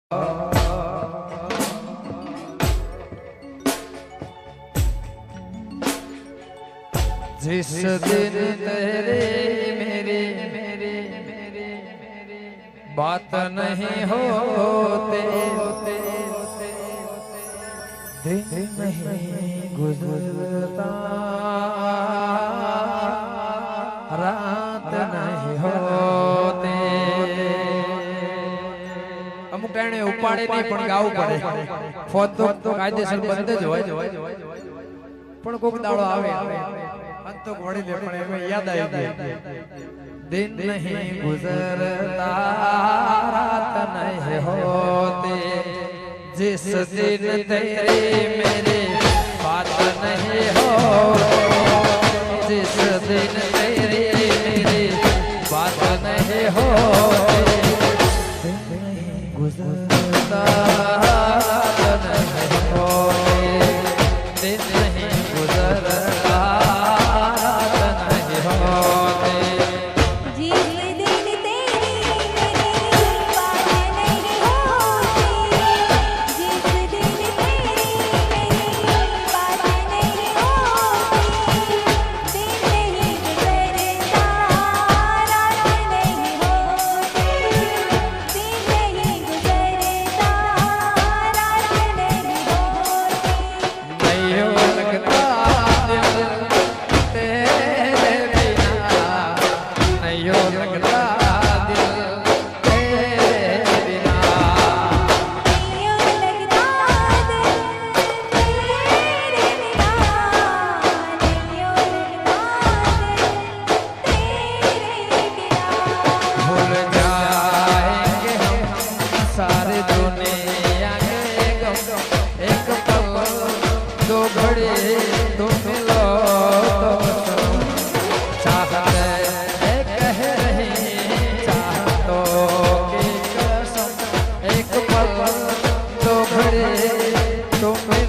जिस दिन तेरे मेरी बात नहीं होते दिन नहीं गुजरता रात नहीं होते। અમુક ટાણે ઉપાડે નહીં પણ ગાવું પડે ફોન તો કાયદેસર બંધ જ હોય પણ કોક દાડો આવે અંતો ઘોડી દે પણ એમે યાદ આવી ગઈ दिन नहीं गुजरता रात नहीं होते जिस दिन तेरे मेरे बात नहीं हो जिस दिन तेरे मेरे बात नहीं हो दिन नहीं गुजरता रात नहीं होते दिन नहीं गुजरता रात नहीं होते।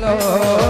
Oh